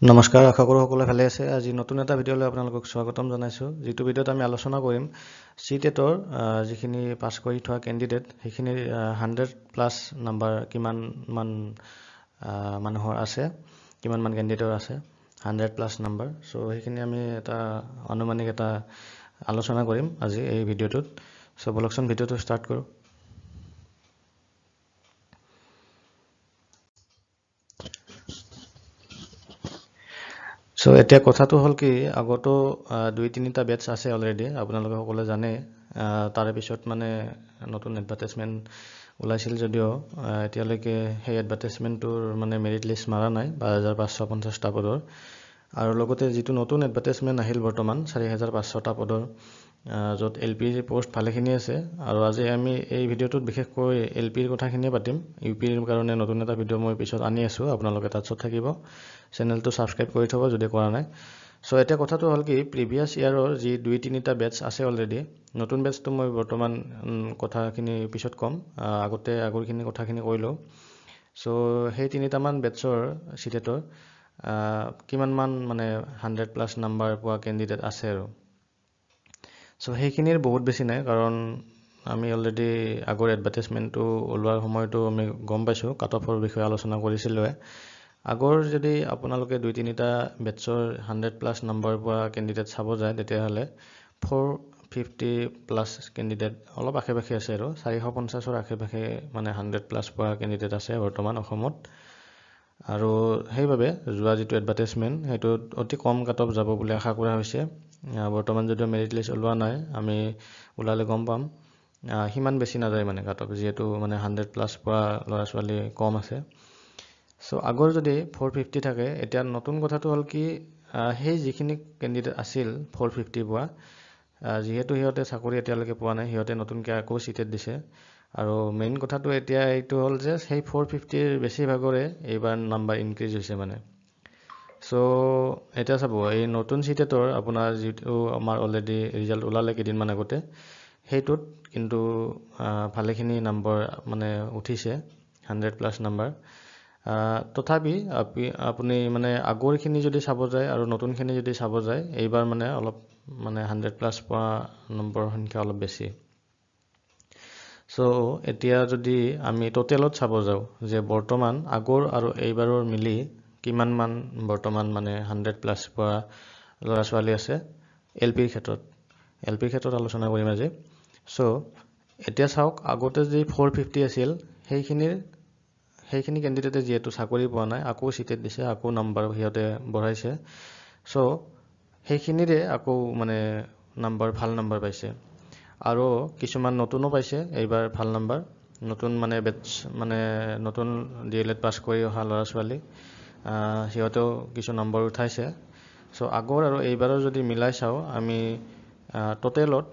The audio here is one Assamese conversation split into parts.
নমস্কাৰ আশা কৰো সকলোৱে ভালে আছে আজি নতুন এটা ভিডিঅলৈ আপোনালোকক স্বাগতম জনাইছো যিটো ভিডিঅত আমি আলোচনা কৰিম সিটেটৰ যিখিনি পাস কৰি থোৱা ক্যান্ডিডেট সেইখিনি 100 প্লাস নাম্বাৰ কিমান মান মানুহৰ আছে কিমান মান ক্যান্ডিডেটৰ আছে 100 প্লাস নাম্বাৰ সো সেইখিনি আমি এটা অনুমানিক এটা আলোচনা কৰিম আজি এই ভিডিঅটোত সো বলকচোন ভিডিঅটো স্টাৰ্ট কৰো সো এতিয়া কথাটো হল কি আগতো দুই তিনিটা ব্যাচ আছে অলৰেডি আপোনালোকে সকলে জানে তাৰে পিছত মানে নতুন এডভাৰটাইজমেন্ট ওলাইছিল যদিও এতিয়ালৈকে সেই এডভাৰটাইজমেন্টৰ মানে মেৰিট লিষ্ট মাৰা নাই 12550 টা পদৰ আৰু লগতে যেটো নতুন এডভাৰটাইজমেন্ট আহিল বৰ্তমান 4500 টা পদৰ যত এলপি পোষ্ট ভালেখিনি আছে আৰু আজি আমি এই ভিডিঅটোত বিশেষকৈ এলপিৰ কথাখিনি পাতিম ইউপিৰ কাৰণে নতুন এটা ভিডিঅ মই পিছত আনি আছো আপোনালোকে তাত থাকিব চেনেলটো সাবস্ক্ৰাইব কৰি থব যদি কৰা নাই সো এটা কথাটো হল কি প্ৰিভিয়াস ইয়াৰৰ যি দুই তিনিটা ব্যাচ আছে অলৰেডি নতুন ব্যাচটো মই বৰ্তমান কথাখিনি পিছত কম আগতে আগৰখিনি কথাখিনি কইলো সো সেই তিনিটা মান ব্যাচৰ সিটেটৰ কিমান মান মানে 100 প্লাস নাম্বাৰ পোৱা ক্যান্ডিডেট আছে আৰু সো সেইখিনিৰ বহুত বেছি নাই কাৰণ আমি অলৰেডি আগৰ এডভাৰটাইজমেন্টটো ওলোৱাৰ সময়টো আমি গম পাইছো কাট অফৰ বিষয়ে আলোচনা কৰিছিলো আগৰ যদি আপোনালোকে দুই তিনিটা ব্যাচৰ 100 প্লাস নাম্বাৰ পোৱা ক্যান্ডিডেট চাব যায় তেতিয়া হলে 450 প্লাস ক্যান্ডিডেট অলপ আশেপাশে আছে আৰু 450 ৰ আশেপাশে মানে 100 প্লাস পোৱা ক্যান্ডিডেট আছে বৰ্তমান অসমত আৰু সেইভাবে জুৱা যেটো এডভাৰটাইজমেন্ট হেতু অতি কম কাট অফ যাব বুলি আশা কৰা হৈছে বৰ্তমান যদিও মেৰিট লিষ্ট ওলোৱা নাই আমি ওলালে গম পাম হিমান বেছি না যায় মানে কাট অফ যেটো মানে 100 প্লাস পোৱা লৰা ছোৱালী কম আছে সো আগৰ যদি 450 থাকে এতিয়া নতুন কথাটো হল কি সেই যিখিনি ক্যান্ডিডেট আছিল 450 পোৱা যেহেতু হিয়তে চাকৰি এতিয়ালৈকে পোৱা নাই হিয়তে নতুনকৈ আকৌ সিটেট দিছে আৰু মেইন কথাটো এতিয়া এইটো হল যে সেই 450 ৰ বেছি ভাগৰে এইবাৰ নাম্বাৰ ইনক্ৰিজ হৈছে মানে সো এটা চাব এই নতুন সিটেটৰ আপোনাৰ যেটো আমাৰ অলৰেডি ৰিজাল্ট ওলালে কেদিন মান আগতে হেইটোত কিন্তু ভালেখিনি নাম্বাৰ মানে উঠিছে 100 প্লাস নাম্বাৰ তথাপি আপুনি মানে আগৰখিনি যদি চাব যায় আৰু নতুনখিনি যদি চাব যায় এইবাৰ মানে অলপ মানে 100 প্লাস পোৱা নম্বৰ সংখ্যা অলপ বেছি সো এতিয়া যদি আমি টোটেলত চাব যাও যে বৰ্তমান আগৰ আৰু এইবাৰৰ মিলি কিমান মান বৰ্তমান মানে 100 প্লাস পোৱা লৰা ছোৱালী আছে এলপিৰ ক্ষেত্ৰত আলোচনা কৰিম আজি সো এতিয়া চাওক আগতে যে 450 আছিল সেইখিনি ক্যান্ডিডেটে যেটো চাকৰি পোৱা নাই আকৌ সিটেট দিছে আকৌ নাম্বাৰ হিয়তে বঢ়াইছে সো সেইখিনিৰে আকৌ মানে নাম্বাৰ ভাল নাম্বাৰ পাইছে আৰু কিছুমান নতুনো পাইছে এইবাৰ ভাল নাম্বাৰ নতুন মানে বেচ মানে নতুন ডিএলএড পাস কৰি অহা লৰা ছোৱালী হিয়তেও কিছু নম্বৰ উঠাইছে সো আগৰ আৰু এইবাৰৰ যদি মিলাই চাও আমি টোটেলত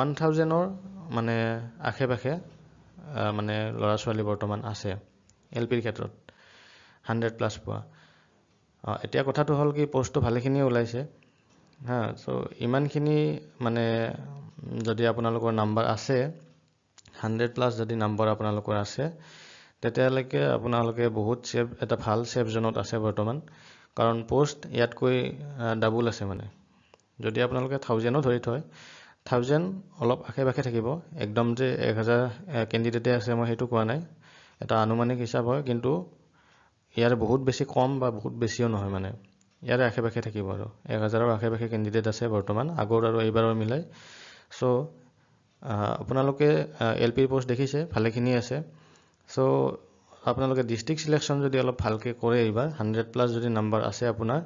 1000 ৰ মানে আশেপাশে মানে লৰা ছোৱালী বৰ্তমান আছে এলপিৰ ক্ষেত্ৰত 100 প্লাস পোৱা এতিয়া কথাটো হল কি পোষ্টটো ভালেখিনি ওলাইছে সো ইমানখিনি মানে যদি আপোনালোকৰ নাম্বাৰ আছে 100 প্লাস যদি নাম্বাৰ আপোনালোকৰ আছে তেতিয়ালৈকে আপোনালোকে বহুত সেভ এটা ভাল সেভ জোনত আছে বৰ্তমান কাৰণ পোষ্ট ইয়াতকৈ ডাবল আছে মানে যদি আপোনালোকে 1000 ধৰি থয় 1000 অলপ আশেপাশে থাকিব একদম যে 1000 ক্যান্ডিডেটে আছে মই হেতু কোৱা নাই এটা আনুমানিক হিচাপ হয় কিন্তু ইয়াৰ বহুত বেছি কম বা বহুত বেছিও নহয় মানে ইয়াৰ আশেপাশে থাকিব আৰু 1000 ৰ আশেপাশে ক্যান্ডিডেট আছে বৰ্তমান আগৰ আৰু এইবাৰৰ মিলাই সো আপোনালোকে এলপি পোষ্ট দেখিছে ভালেখিনি আছে সো আপোনালোকে ডিস্ট্ৰিক্ট সিলেকশন যদি অলপ ভালকে কৰে এইবাৰ 100 প্লাস যদি নাম্বাৰ আছে আপোনাৰ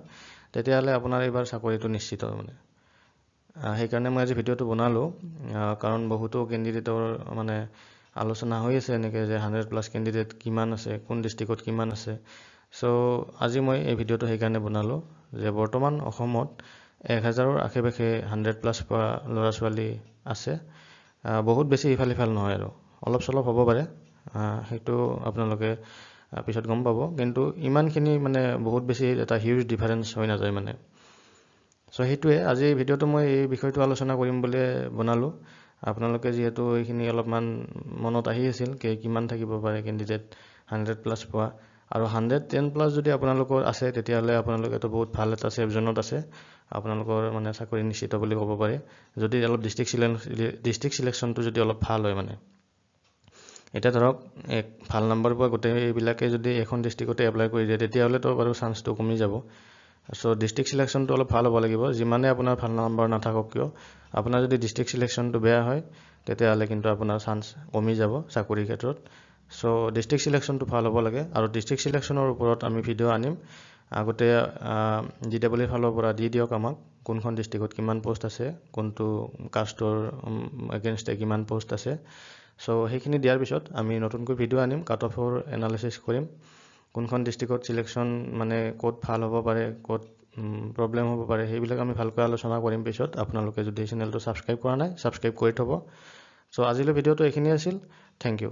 তেতিয়াহলে আপোনাৰ এইবাৰ চাকৰিটো নিশ্চিত মানে সেই কাৰণে মই আজি ভিডিঅটো বনালো কাৰণ বহুতো ক্যান্ডিডেটৰ মানে আলোচনা হৈ আছে এনেকে যে 100 প্লাস ক্যান্ডিডেট কিমান আছে কোন ডিস্ট্ৰিক্টত কিমান আছে সো আজি মই এই ভিডিঅটো সেই কাৰণে বনালো যে বৰ্তমান অসমত 1000 ৰ আশেপাশে 100 প্লাস পোৱা লৰা ছোৱালী আছে বহুত বেছি ইফাল নহয় আৰু অলপ চলপ হ'ব পাৰে হেতু আপোনালোকে পিছত গম পাব কিন্তু ইমানখিনি মানে বহুত বেছি এটা হিউজ ডিফাৰেন্স হৈ না যায় মানে সো হেতুৱে আজি ভিডিঅটো মই এই বিষয়টো আলোচনা কৰিম বুলি বনালো আপোনালোকে যেহেতু এইখিনি অলপমান মনত আহি আছিল কিমান থাকিব পাৰে ক্যান্ডিডেট 100 প্লাস পোৱা আৰু 110+ যদি আপোনালোকৰ আছে তেতিয়াহ'লে আপোনালোকেতো বহুত ভাল এটা সেফ জোনত আছে আপোনালোকৰ মানে চাকৰি নিশ্চিত বুলি ক'ব পাৰি যদি অলপ ডিস্ট্ৰিক্ট সিলেকশনটো যদি অলপ ভাল হয় মানে এটা ধৰক এক ভাল নাম্বাৰ পোৱা গোটেই এইবিলাকে যদি এখন ডিস্ট্ৰিক্টতে এপ্লাই কৰি দিয়ে তেতিয়াহ'লেতো বাৰু চান্সটো কমি যাব সো ডিস্ট্ৰিক্ট সিলেকশনটো অলপ ভাল হ'ব লাগিব যিমানে আপোনাৰ ভাল নাম্বাৰ নাথাকক কিয় আপোনাৰ যদি ডিস্ট্ৰিক্ট সিলেকশনটো বেয়া হয় তেতিয়াহ'লে কিন্তু আপোনাৰ চান্স কমি যাব চাকৰিৰ ক্ষেত্ৰত সো ডিস্ট্ৰিক্ট সিলেকশনটো ভাল হ'ব লাগে আৰু ডিস্ট্ৰিক্ট সিলেকশনৰ ওপৰত আমি ভিডিঅ' আনিম আগতে জিডব্লিউ ফালৰ পৰা দি দিয়ক আমাক কোনখন ডিস্ট্ৰিক্টত কিমান পোষ্ট আছে কোনটো কাষ্টৰ এগেইনষ্টে কিমান পোষ্ট আছে সো সেইখিনি দিয়াৰ পিছত আমি নতুনকৈ ভিডিঅ' আনিম কাট অফৰ এনালাইসিস কৰিম কোনখন ডিস্ট্ৰিক্টত সিলেকশন মানে ক'ত ভাল হ'ব পাৰে ক'ত প্ৰবলেম হ'ব পাৰে সেইবিলাক আমি ভালকৈ আলোচনা কৰিম পিছত আপোনালোকে যদি চেনেলটো সাবস্ক্ৰাইব কৰা নাই সাবস্ক্ৰাইব কৰি থব সো আজিলৈ ভিডিঅ'টো এইখিনি আছিল থ্যাংক ইউ